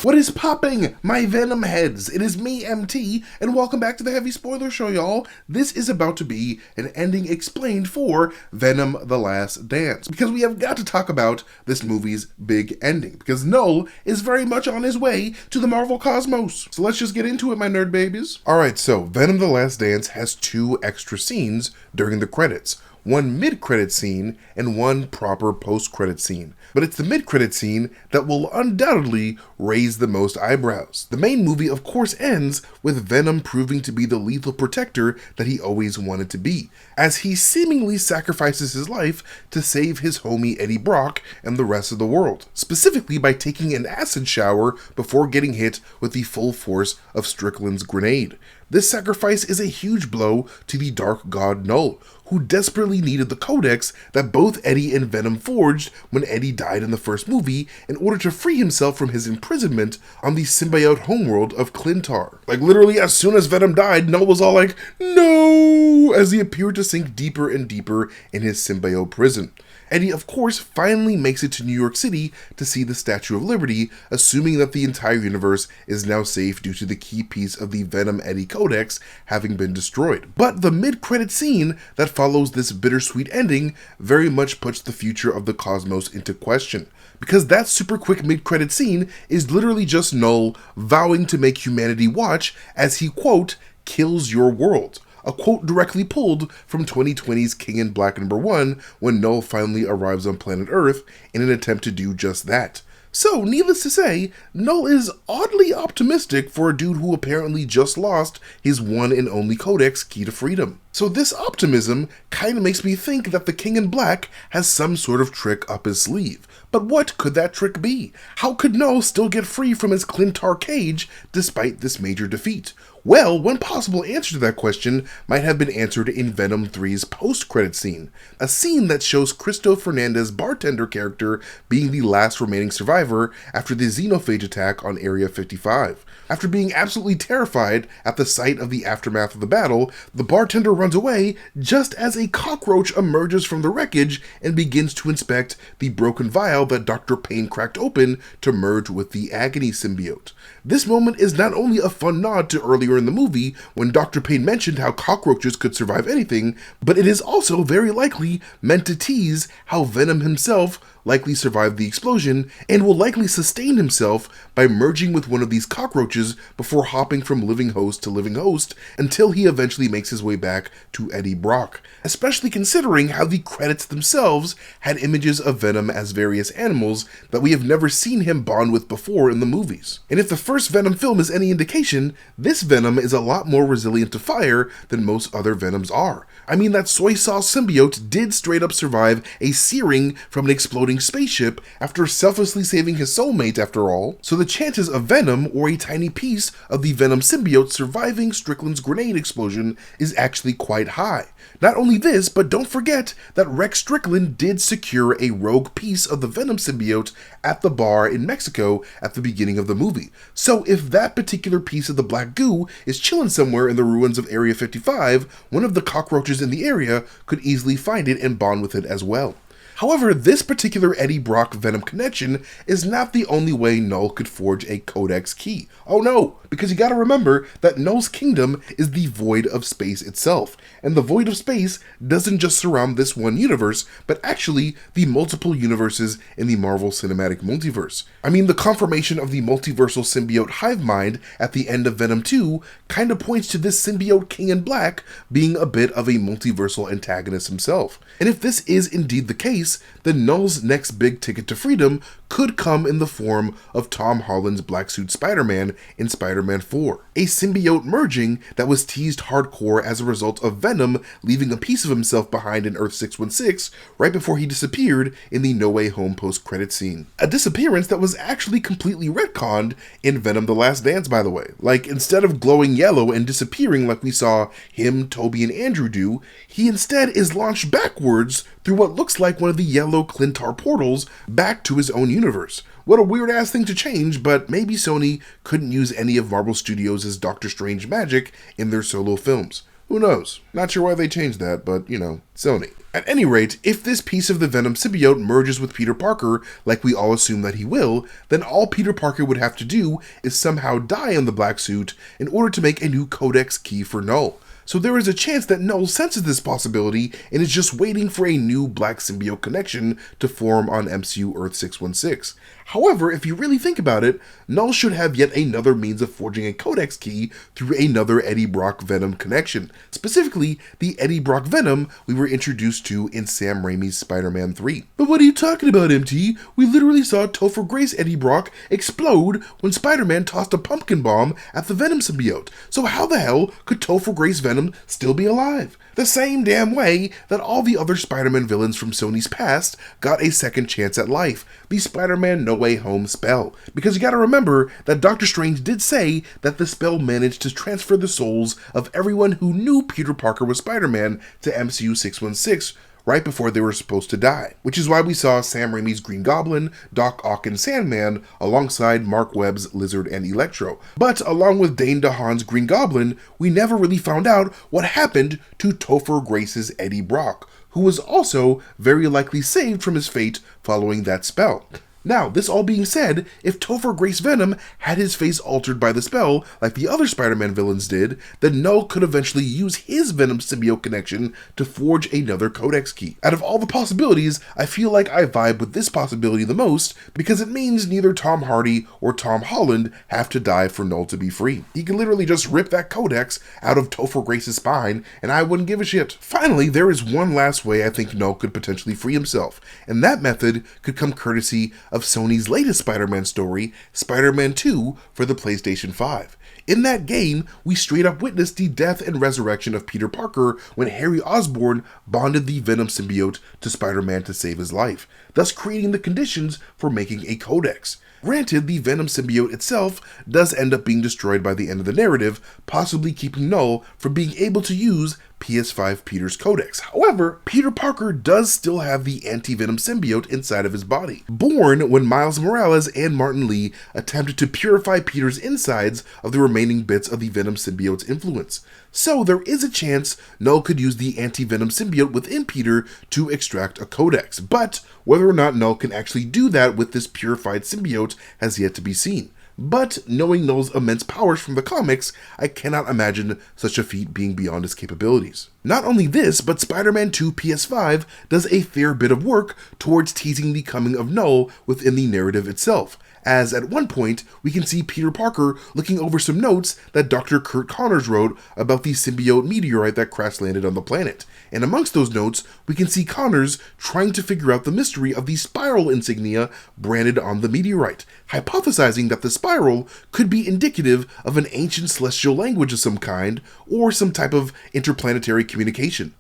What is popping, my Venom heads? It is me, MT, and welcome back to the Heavy Spoiler Show, y'all. This is about to be an ending explained for Venom: The Last Dance, because we have got to talk about this movie's big ending, because Knull is very much on his way to the Marvel cosmos. So let's just get into it, my nerd babies. Alright, so Venom: The Last Dance has 2 extra scenes during the credits. One mid-credit scene and one proper post-credit scene. But it's the mid-credit scene that will undoubtedly raise the most eyebrows. The main movie of course ends with Venom proving to be the lethal protector that he always wanted to be, as he seemingly sacrifices his life to save his homie Eddie Brock and the rest of the world, specifically by taking an acid shower before getting hit with the full force of Strickland's grenade. This sacrifice is a huge blow to the Dark God Knull, who desperately needed the codex that both Eddie and Venom forged when Eddie died in the first movie in order to free himself from his imprisonment on the symbiote homeworld of Clintar. Like literally as soon as Venom died, Knull was all like, no, as he appeared to sink deeper and deeper in his symbiote prison. Eddie, of course, finally makes it to New York City to see the Statue of Liberty, assuming that the entire universe is now safe due to the key piece of the Venom-Eddie Codex having been destroyed. But the mid-credit scene that follows this bittersweet ending very much puts the future of the cosmos into question, because that super quick mid-credit scene is literally just Knull vowing to make humanity watch as he, quote, kills your world. A quote directly pulled from 2020's King in Black #1 when Knull finally arrives on planet Earth in an attempt to do just that. So, needless to say, Knull is oddly optimistic for a dude who apparently just lost his one and only codex key to freedom. So this optimism kinda makes me think that the King in Black has some sort of trick up his sleeve. But what could that trick be? How could Knull still get free from his Clintar cage despite this major defeat? Well, one possible answer to that question might have been answered in Venom 3's post-credit scene, a scene that shows Cristo Fernandez's bartender character being the last remaining survivor after the xenophage attack on Area 55. After being absolutely terrified at the sight of the aftermath of the battle, the bartender runs away just as a cockroach emerges from the wreckage and begins to inspect the broken vial that Dr. Payne cracked open to merge with the Agony symbiote. This moment is not only a fun nod to earlier in the movie when Dr. Payne mentioned how cockroaches could survive anything, but it is also very likely meant to tease how Venom himself likely survived the explosion and will likely sustain himself by merging with one of these cockroaches before hopping from living host to living host until he eventually makes his way back to Eddie Brock, especially considering how the credits themselves had images of Venom as various animals that we have never seen him bond with before in the movies. And if the first Venom film is any indication, this Venom is a lot more resilient to fire than most other Venoms are. I mean, that soy sauce symbiote did straight up survive a searing from an exploding spaceship after selflessly saving his soulmate after all, so the chances of Venom or a tiny piece of the Venom symbiote surviving Strickland's grenade explosion is actually quite high. Not only this, but don't forget that Rex Strickland did secure a rogue piece of the Venom symbiote at the bar in Mexico at the beginning of the movie. So if that particular piece of the black goo is chilling somewhere in the ruins of Area 55, one of the cockroaches in the area could easily find it and bond with it as well. However, this particular Eddie Brock Venom connection is not the only way Knull could forge a codex key. Oh no, because you gotta remember that Knull's kingdom is the void of space itself, and the void of space doesn't just surround this one universe, but actually the multiple universes in the Marvel Cinematic Multiverse. I mean, the confirmation of the multiversal symbiote hive mind at the end of Venom 2 kinda points to this symbiote King in Black being a bit of a multiversal antagonist himself. And if this is indeed the case, then Knull's next big ticket to freedom could come in the form of Tom Holland's Black Suit Spider-Man in Spider-Man 4, a symbiote merging that was teased hardcore as a result of Venom leaving a piece of himself behind in Earth 616 right before he disappeared in the No Way Home post-credit scene. A disappearance that was actually completely retconned in Venom: The Last Dance, by the way. Like, instead of glowing yellow and disappearing like we saw him, Toby, and Andrew do, he instead is launched backwards through what looks like one of the yellow Clintar portals back to his own universe. What a weird ass thing to change, but maybe Sony couldn't use any of Marvel Studios' Doctor Strange magic in their solo films. Who knows? Not sure why they changed that, but you know, Sony. At any rate, if this piece of the Venom symbiote merges with Peter Parker, like we all assume that he will, then all Peter Parker would have to do is somehow die in the black suit in order to make a new codex key for Knull. So there is a chance that Knull senses this possibility and is just waiting for a new black symbiote connection to form on MCU Earth 616. However, if you really think about it, Knull should have yet another means of forging a codex key through another Eddie Brock Venom connection, specifically the Eddie Brock Venom we were introduced to in Sam Raimi's Spider-Man 3. But what are you talking about, MT? We literally saw Topher Grace Eddie Brock explode when Spider-Man tossed a pumpkin bomb at the Venom symbiote, so how the hell could Topher Grace Venom still be alive? The same damn way that all the other Spider-Man villains from Sony's past got a second chance at life, the Spider-Man No Way Home spell. Because you gotta remember that Doctor Strange did say that the spell managed to transfer the souls of everyone who knew Peter Parker was Spider-Man to MCU 616, right before they were supposed to die, which is why we saw Sam Raimi's Green Goblin, Doc Ock, and Sandman alongside Mark Webb's Lizard and Electro. But along with Dane DeHaan's Green Goblin, we never really found out what happened to Topher Grace's Eddie Brock, who was also very likely saved from his fate following that spell. Now, this all being said, if Topher Grace Venom had his face altered by the spell, like the other Spider-Man villains did, then Knull could eventually use his Venom symbiote connection to forge another codex key. Out of all the possibilities, I feel like I vibe with this possibility the most, because it means neither Tom Hardy or Tom Holland have to die for Knull to be free. He can literally just rip that codex out of Topher Grace's spine, and I wouldn't give a shit. Finally, there is one last way I think Knull could potentially free himself, and that method could come courtesy of Sony's latest Spider-Man story, Spider-Man 2 for the PlayStation 5. In that game, we straight up witnessed the death and resurrection of Peter Parker when Harry Osborn bonded the Venom symbiote to Spider-Man to save his life, thus creating the conditions for making a codex. Granted, the Venom symbiote itself does end up being destroyed by the end of the narrative, possibly keeping Knull from being able to use PS5 Peter's codex. However, Peter Parker does still have the anti-Venom symbiote inside of his body, born when Miles Morales and Martin Lee attempted to purify Peter's insides of the remaining bits of the Venom symbiote's influence. So there is a chance Knull could use the anti-Venom symbiote within Peter to extract a codex, but whether or not Knull can actually do that with this purified symbiote has yet to be seen. But knowing Knull's immense powers from the comics, I cannot imagine such a feat being beyond his capabilities. Not only this, but Spider-Man 2 PS5 does a fair bit of work towards teasing the coming of Knull within the narrative itself, as at one point we can see Peter Parker looking over some notes that Dr. Kurt Connors wrote about the symbiote meteorite that crash landed on the planet. And amongst those notes, we can see Connors trying to figure out the mystery of the spiral insignia branded on the meteorite, hypothesizing that the spiral could be indicative of an ancient celestial language of some kind, or some type of interplanetary communication.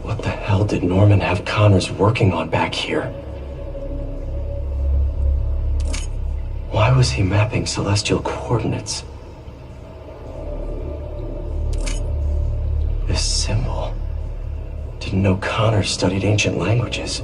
What the hell did Norman have Connors working on back here? Why was he mapping celestial coordinates? This symbol. Didn't know Connors studied ancient languages.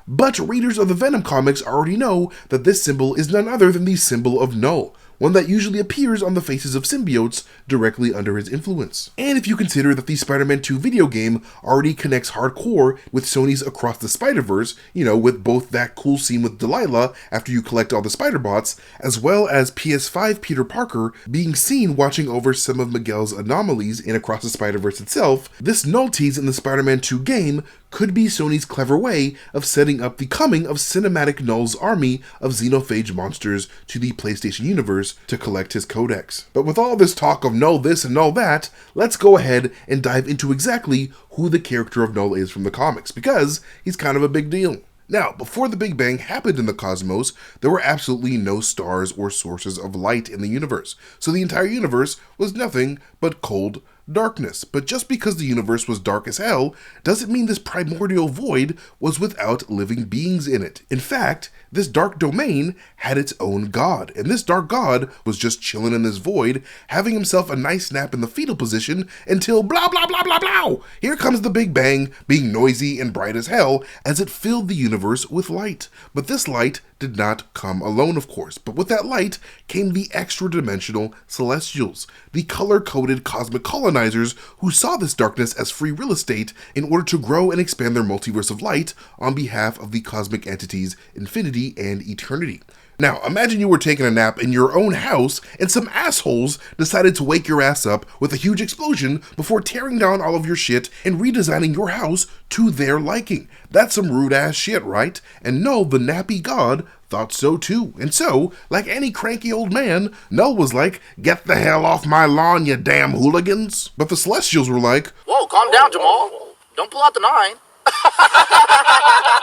But readers of the Venom comics already know that this symbol is none other than the symbol of Knull, one that usually appears on the faces of symbiotes directly under his influence. And if you consider that the Spider-Man 2 video game already connects hardcore with Sony's Across the Spider-Verse, with both that cool scene with Delilah after you collect all the Spider-Bots, as well as PS5 Peter Parker being seen watching over some of Miguel's anomalies in Across the Spider-Verse itself, this Knull tease in the Spider-Man 2 game could be Sony's clever way of setting up the coming of cinematic Knull's army of xenophage monsters to the PlayStation universe to collect his codex. But with all this talk of Knull this and Knull that, let's go ahead and dive into exactly who the character of Knull is from the comics, because he's kind of a big deal. Now, before the Big Bang happened in the cosmos, there were absolutely no stars or sources of light in the universe, so the entire universe was nothing but cold darkness. But just because the universe was dark as hell, doesn't mean this primordial void was without living beings in it. In fact, this dark domain had its own god, and this dark god was just chilling in this void, having himself a nice nap in the fetal position until blah blah blah blah blah! Here comes the Big Bang, being noisy and bright as hell, as it filled the universe with light. But this light did not come alone, of course, but with that light came the extra-dimensional Celestials, the color-coded cosmic colonizers colonizers who saw this darkness as free real estate in order to grow and expand their multiverse of light on behalf of the cosmic entities Infinity and Eternity. Now, imagine you were taking a nap in your own house and some assholes decided to wake your ass up with a huge explosion before tearing down all of your shit and redesigning your house to their liking. That's some rude ass shit, right? And Knull, the nappy god, thought so too. And so, like any cranky old man, Knull was like, "Get the hell off my lawn, you damn hooligans." But the Celestials were like, "Whoa, calm down, Jamal. Don't pull out the 9.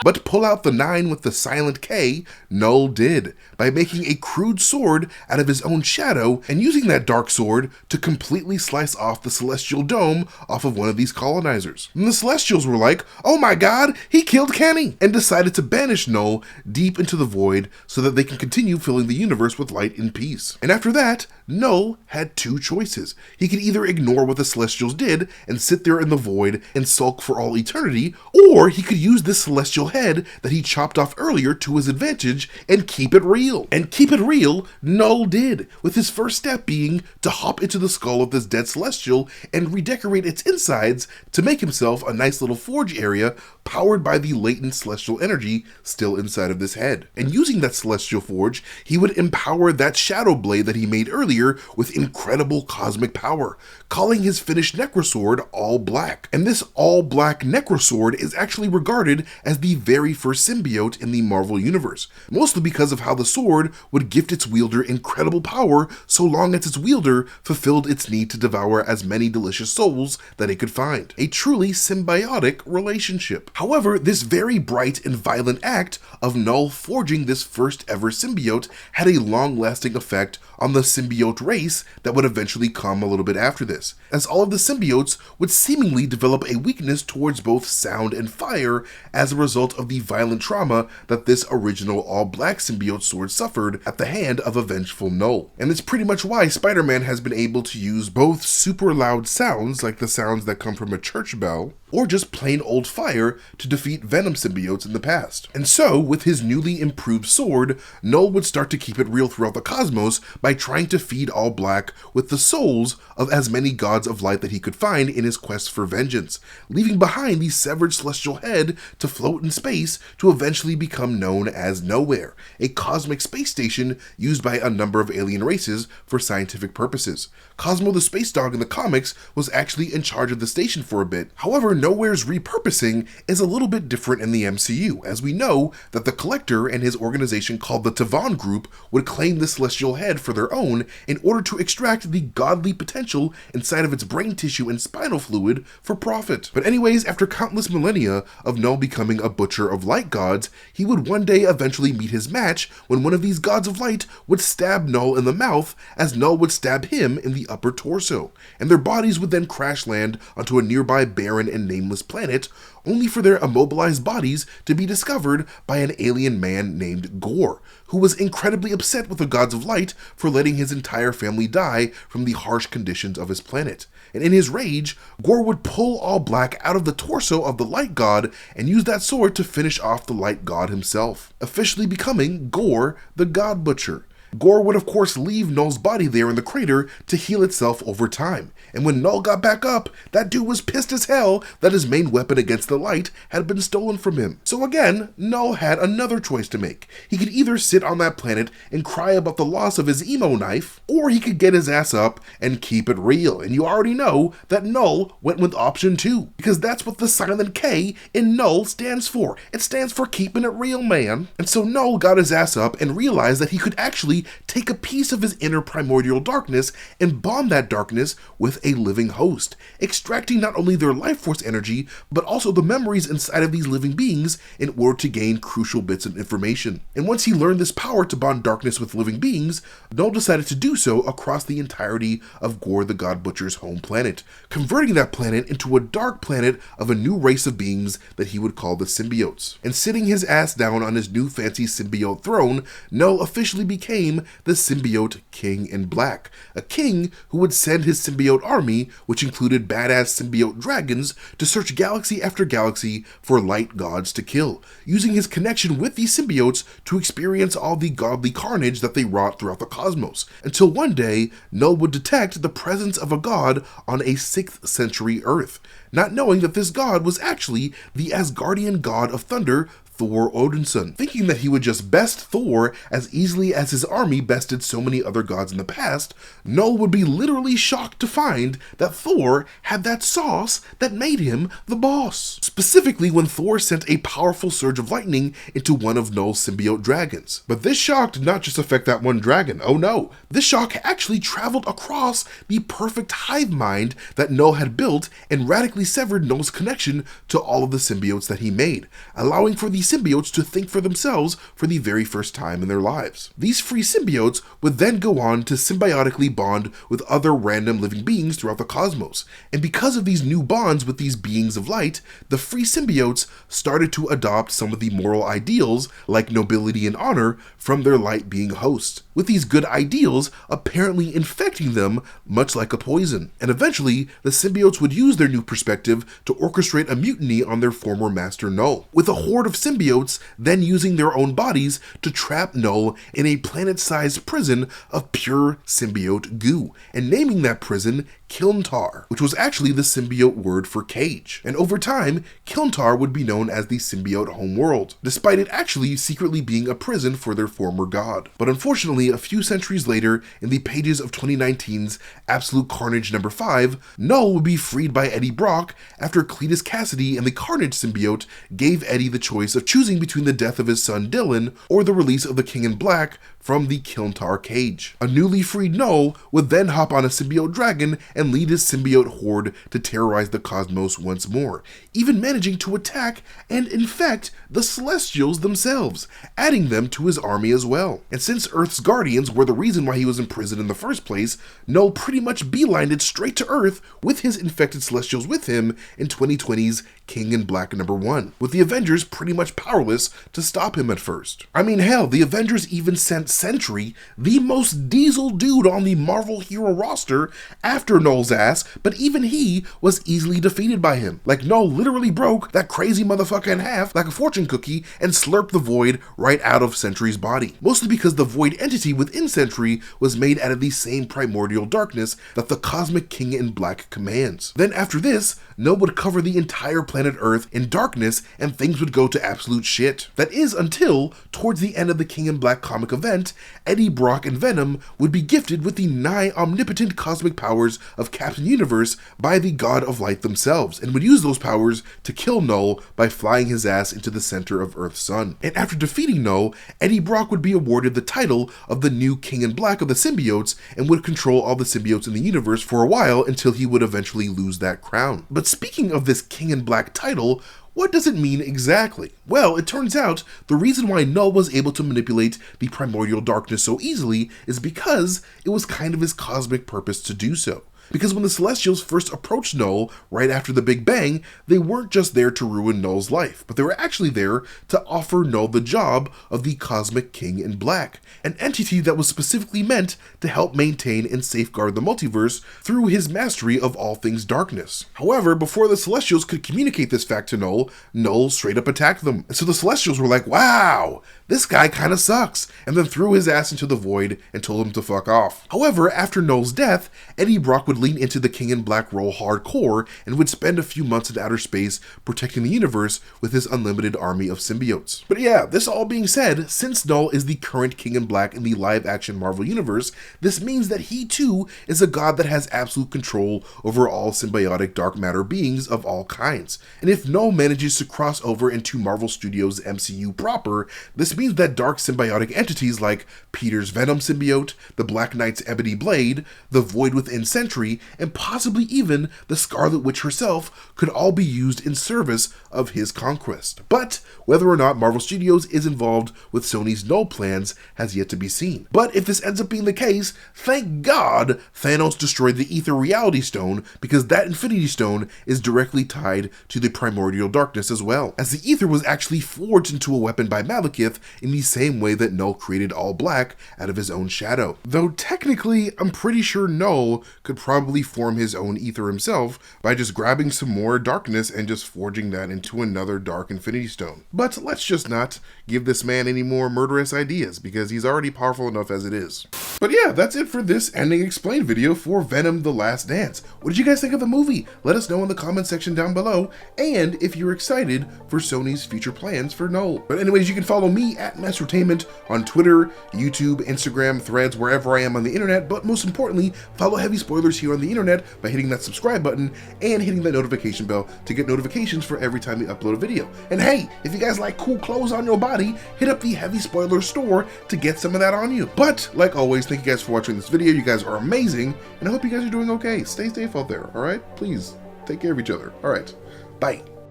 But pull out the 9 with the silent K, Knull did, by making a crude sword out of his own shadow and using that dark sword to completely slice off the celestial dome off of one of these colonizers. And the Celestials were like, "Oh my god, he killed Kenny," and decided to banish Knull deep into the void so that they can continue filling the universe with light and peace. And after that, Knull had two choices. He could either ignore what the Celestials did and sit there in the void and sulk for all eternity, or he could use this celestial head that he chopped off earlier to his advantage and keep it real. And keep it real, Knull did, with his first step being to hop into the skull of this dead celestial and redecorate its insides to make himself a nice little forge area powered by the latent celestial energy still inside of this head. And using that celestial forge, he would empower that shadow blade that he made earlier with incredible cosmic power, calling his finished Necrosword all black. And this all black Necrosword is actually regarded as the very first symbiote in the Marvel Universe, mostly because of how the sword would gift its wielder incredible power so long as its wielder fulfilled its need to devour as many delicious souls that it could find. A truly symbiotic relationship. However, this very bright and violent act of Knull forging this first ever symbiote had a long-lasting effect on the symbiote race that would eventually come a little bit after this, as all of the symbiotes would seemingly develop a weakness towards both sound and fire as a result of the violent trauma that this original all-black symbiote sword suffered at the hand of a vengeful Knull. And it's pretty much why Spider-Man has been able to use both super loud sounds, like the sounds that come from a church bell, or just plain old fire to defeat Venom symbiotes in the past. And so, with his newly improved sword, Knull would start to keep it real throughout the cosmos by trying to feed All Black with the souls of as many gods of light that he could find in his quest for vengeance, leaving behind the severed celestial head to float in space to eventually become known as Nowhere, a cosmic space station used by a number of alien races for scientific purposes. Cosmo the Space Dog in the comics was actually in charge of the station for a bit. However, Nowhere's repurposing is a little bit different in the MCU, as we know that the Collector and his organization called the Tavon Group would claim the celestial head for their own in order to extract the godly potential inside of its brain tissue and spinal fluid for profit. But anyways, after countless millennia of Knull becoming a butcher of light gods, he would one day eventually meet his match when one of these gods of light would stab Knull in the mouth as Knull would stab him in the upper torso, and their bodies would then crash land onto a nearby barren and nameless planet, only for their immobilized bodies to be discovered by an alien man named Gore, who was incredibly upset with the gods of light for letting his entire family die from the harsh conditions of his planet. And in his rage, Gore would pull All Black out of the torso of the light god and use that sword to finish off the light god himself, officially becoming Gore the God Butcher. Gore would of course leave Knull's body there in the crater to heal itself over time, and when Knull got back up, that dude was pissed as hell that his main weapon against the light had been stolen from him. So again, Knull had another choice to make. He could either sit on that planet and cry about the loss of his emo knife, or he could get his ass up and keep it real, and you already know that Knull went with option 2, because that's what the silent K in Knull stands for. It stands for keeping it real, man. And so Knull got his ass up and realized that he could actually take a piece of his inner primordial darkness and bond that darkness with a living host, extracting not only their life force energy, but also the memories inside of these living beings in order to gain crucial bits of information. And once he learned this power to bond darkness with living beings, Knull decided to do so across the entirety of Gore the God Butcher's home planet, converting that planet into a dark planet of a new race of beings that he would call the symbiotes. And sitting his ass down on his new fancy symbiote throne, Knull officially became became the symbiote King in Black, a king who would send his symbiote army, which included badass symbiote dragons, to search galaxy after galaxy for light gods to kill, using his connection with these symbiotes to experience all the godly carnage that they wrought throughout the cosmos, until one day Knull would detect the presence of a god on a 6th century Earth, not knowing that this god was actually the Asgardian god of thunder, Thor Odinson. Thinking that he would just best Thor as easily as his army bested so many other gods in the past, Knull would be literally shocked to find that Thor had that sauce that made him the boss. Specifically when Thor sent a powerful surge of lightning into one of Knull's symbiote dragons. But this shock did not just affect that one dragon, oh no. This shock actually traveled across the perfect hive mind that Knull had built and radically severed Knull's connection to all of the symbiotes that he made, allowing for the symbiotes to think for themselves for the very first time in their lives. These free symbiotes would then go on to symbiotically bond with other random living beings throughout the cosmos, and because of these new bonds with these beings of light, the free symbiotes started to adopt some of the moral ideals, like nobility and honor, from their light being hosts, with these good ideals apparently infecting them much like a poison. And eventually, the symbiotes would use their new perspective to orchestrate a mutiny on their former master Knull, with a horde of symbiotes then using their own bodies to trap Knull in a planet-sized prison of pure symbiote goo, and naming that prison Kilntar, which was actually the symbiote word for cage. And over time, Kilntar would be known as the symbiote homeworld, despite it actually secretly being a prison for their former god. But unfortunately, a few centuries later, in the pages of 2019's Absolute Carnage number 5, Knull would be freed by Eddie Brock after Cletus Cassidy and the Carnage symbiote gave Eddie the choice of choosing between the death of his son Dylan or the release of the King in Black from the Kilntar cage. A newly freed Knull would then hop on a symbiote dragon and lead his symbiote horde to terrorize the cosmos once more, even managing to attack and infect the Celestials themselves, adding them to his army as well. And since Earth's Guardians were the reason why he was imprisoned in the first place, Knull pretty much beelined it straight to Earth with his infected Celestials with him in 2020's King in Black number 1, with the Avengers pretty much powerless to stop him at first. I mean, hell, the Avengers even sent Sentry, the most diesel dude on the Marvel hero roster, after Knull's ass, but even he was easily defeated by him. Like, Knull literally broke that crazy motherfucker in half like a fortune cookie and slurped the Void right out of Sentry's body. Mostly because the Void entity within Sentry was made out of the same primordial darkness that the Cosmic King in Black commands. Then after this, Knull would cover the entire planet Earth in darkness and things would go to absolute shit. That is until, towards the end of the King in Black comic event, Eddie Brock and Venom would be gifted with the nigh omnipotent cosmic powers of Captain Universe by the God of Light themselves, and would use those powers to kill Knull by flying his ass into the center of Earth's sun. And after defeating Knull, Eddie Brock would be awarded the title of the new King in Black of the symbiotes and would control all the symbiotes in the universe for a while until he would eventually lose that crown. But speaking of this King in Black title, what does it mean exactly? Well, it turns out the reason why Knull was able to manipulate the primordial darkness so easily is because it was kind of his cosmic purpose to do so. Because when the Celestials first approached Knull right after the Big Bang, they weren't just there to ruin Knull's life, but they were actually there to offer Knull the job of the Cosmic King in Black, an entity that was specifically meant to help maintain and safeguard the multiverse through his mastery of all things darkness. However, before the Celestials could communicate this fact to Knull, Knull straight up attacked them. And so the Celestials were like, wow, this guy kinda sucks, and then threw his ass into the Void and told him to fuck off. However, after Knull's death, Eddie Brock would lean into the King in Black role hardcore and would spend a few months in outer space protecting the universe with his unlimited army of symbiotes. But yeah, this all being said, since Knull is the current King in Black in the live-action Marvel Universe, this means that he too is a god that has absolute control over all symbiotic dark matter beings of all kinds. And if Knull manages to cross over into Marvel Studios' MCU proper, this means that dark symbiotic entities like Peter's Venom symbiote, the Black Knight's Ebony Blade, the Void within Sentry, Fury, and possibly even the Scarlet Witch herself could all be used in service of his conquest. But whether or not Marvel Studios is involved with Sony's Knull plans has yet to be seen. But if this ends up being the case, thank God Thanos destroyed the Ether Reality Stone, because that Infinity Stone is directly tied to the Primordial Darkness as well, as the Ether was actually forged into a weapon by Malekith in the same way that Knull created All Black out of his own shadow. Though technically, I'm pretty sure Knull could probably form his own Ether himself by just grabbing some more darkness and just forging that into another Dark Infinity Stone. But let's just not give this man any more murderous ideas, because he's already powerful enough as it is. But yeah, that's it for this ending explained video for Venom: The Last Dance. What did you guys think of the movie? Let us know in the comment section down below, and if you're excited for Sony's future plans for Knull. But anyways, you can follow me at Mastertainment on Twitter, YouTube, Instagram, Threads, wherever I am on the internet, but most importantly, follow Heavy Spoilers here on the internet by hitting that subscribe button and hitting that notification bell to get notifications for every time we upload a video. And hey, if you guys like cool clothes on your body, hit up the Heavy Spoilers store to get some of that on you. But like always, thank you guys for watching this video. You guys are amazing, and I hope you guys are doing okay. Stay safe out there, alright? Please, take care of each other. Alright, bye.